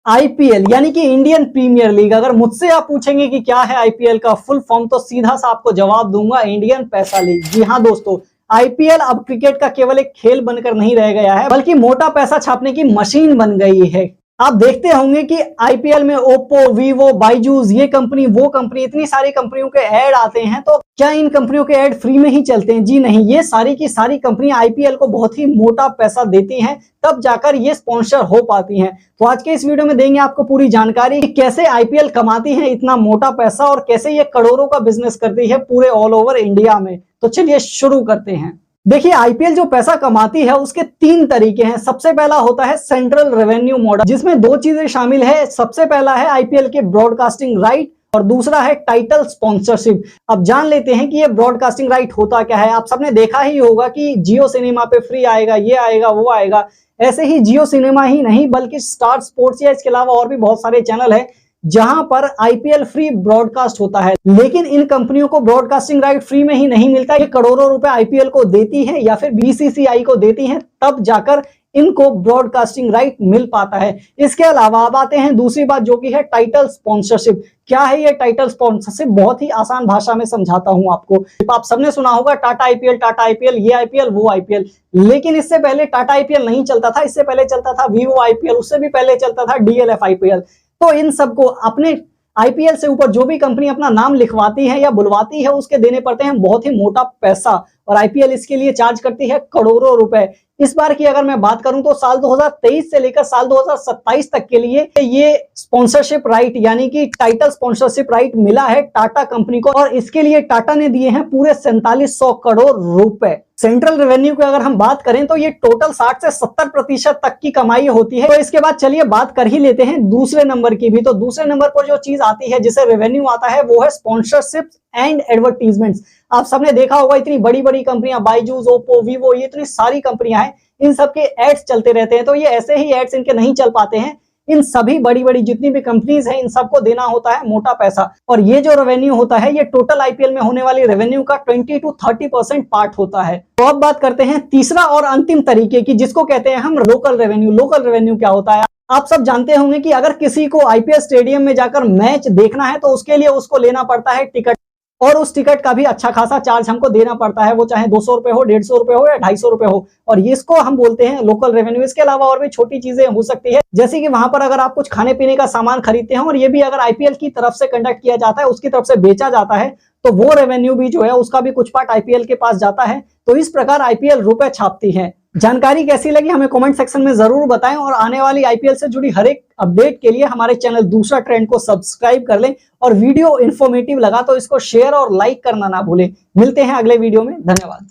IPL यानी कि Indian premiere league. अगर मुझसे आप पूछेंगे कि क्या है आईपीएल का फुल फॉर्म, तो सीधा सा आपको जवाब दूंगा, इंडियन पैसा लीग। जी हाँ दोस्तों, आईपीएल अब क्रिकेट का केवल एक खेल बनकर नहीं रह गया है, बल्कि मोटा पैसा छापने की मशीन बन गई है। आप देखते होंगे कि आईपीएल में ओप्पो, वीवो, बायजूस, ये कंपनी, वो कंपनी, इतनी सारी कंपनियों के ऐड आते हैं। तो क्या इन कंपनियों के ऐड फ्री में ही चलते हैं? जी नहीं, ये सारी की सारी कंपनियां आईपीएल को बहुत ही मोटा पैसा देती हैं, तब जाकर ये स्पॉन्सर हो पाती हैं। तो आज के इस वीडियो में देंगे आपको पूरी जानकारी कि कैसे आईपीएल कमाती है इतना मोटा पैसा और कैसे ये करोड़ों का बिजनेस करती है पूरे ऑल ओवर इंडिया में। तो चलिए शुरू करते हैं। देखिए, आईपीएल जो पैसा कमाती है उसके 3 तरीके हैं। सबसे पहला होता है सेंट्रल रेवेन्यू मॉडल, जिसमें 2 चीजें शामिल है। सबसे पहला है आईपीएल के ब्रॉडकास्टिंग राइट और दूसरा है टाइटल स्पॉन्सरशिप। अब जान लेते हैं कि ये ब्रॉडकास्टिंग राइट होता क्या है। आप सबने देखा ही होगा कि जियो सिनेमा पे फ्री आएगा, ये आएगा, वो आएगा। ऐसे ही जियो सिनेमा ही नहीं बल्कि स्टार स्पोर्ट्स या इसके अलावा और भी बहुत सारे चैनल है जहां पर आईपीएल फ्री ब्रॉडकास्ट होता है। लेकिन इन कंपनियों को ब्रॉडकास्टिंग राइट फ्री में ही नहीं मिलता, ये करोड़ों रुपए आईपीएल को देती है या फिर बीसीसीआई को देती है, तब जाकर इनको ब्रॉडकास्टिंग राइट मिल पाता है। इसके अलावा अब आते हैं दूसरी बात, जो कि है टाइटल स्पॉन्सरशिप। क्या है ये टाइटल स्पॉन्सरशिप? बहुत ही आसान भाषा में समझाता हूं आपको। आप सबने सुना होगा टाटा आईपीएल, ये आईपीएल, वो आईपीएल। लेकिन इससे पहले टाटा आईपीएल नहीं चलता था, इससे पहले चलता था वीवो आईपीएल, उससे भी पहले चलता था डीएलएफ आईपीएल। तो इन सबको अपने आईपीएल से ऊपर जो भी कंपनी अपना नाम लिखवाती है या बुलवाती है, उसके देने पड़ते हैं बहुत ही मोटा पैसा, और आईपीएल इसके लिए चार्ज करती है करोड़ों रुपए। इस बार की अगर मैं बात करूं तो साल 2023 से लेकर साल 2027 तक के लिए ये स्पॉन्सरशिप राइट यानी कि टाइटल स्पॉन्सरशिप राइट मिला है टाटा कंपनी को, और इसके लिए टाटा ने दिए हैं पूरे 4700 करोड़ रुपए। सेंट्रल रेवेन्यू की अगर हम बात करें तो ये टोटल 60 से 70% तक की कमाई होती है। तो इसके बाद चलिए बात कर ही लेते हैं दूसरे नंबर की भी। तो दूसरे नंबर पर जो चीज आती है जिसे रेवेन्यू आता है, वो है स्पॉन्सरशिप एंड एडवर्टीजमेंट्स। आप सबने देखा होगा इतनी बड़ी बड़ी कंपनियां, बायजूस, ओप्पो, वीवो, ये इतनी सारी कंपनियां हैं, इन सबके एड्स चलते रहते हैं। तो ये ऐसे ही एड्स इनके नहीं चल पाते हैं। इन सभी बड़ी बड़ी जितनी भी कंपनीज हैं, इन सबको देना होता है मोटा पैसा, और ये जो रेवेन्यू होता है ये टोटल आईपीएल में होने वाली रेवेन्यू का 20 to 30% पार्ट होता है। तो अब बात करते हैं तीसरा और अंतिम तरीके की, जिसको कहते हैं हम लोकल रेवेन्यू। लोकल रेवेन्यू क्या होता है? आप सब जानते होंगे कि अगर किसी को आईपीएल स्टेडियम में जाकर मैच देखना है तो उसके लिए उसको लेना पड़ता है टिकट, और उस टिकट का भी अच्छा खासा चार्ज हमको देना पड़ता है। वो चाहे 200 रुपए हो, 150 रुपए हो या 250 रुपए हो, और ये इसको हम बोलते हैं लोकल रेवेन्यू। इसके अलावा और भी छोटी चीजें हो सकती है, जैसे कि वहां पर अगर आप कुछ खाने पीने का सामान खरीदते हैं और ये भी अगर आईपीएल की तरफ से कंडक्ट किया जाता है, उसकी तरफ से बेचा जाता है, तो वो रेवेन्यू भी जो है उसका भी कुछ पार्ट आईपीएल के पास जाता है। तो इस प्रकार आईपीएल रुपए छापती है। जानकारी कैसी लगी हमें कमेंट सेक्शन में जरूर बताएं, और आने वाली आईपीएल से जुड़ी हर एक अपडेट के लिए हमारे चैनल दूसरा ट्रेंड को सब्सक्राइब कर लें, और वीडियो इंफॉर्मेटिव लगा तो इसको शेयर और लाइक करना ना भूलें। मिलते हैं अगले वीडियो में, धन्यवाद।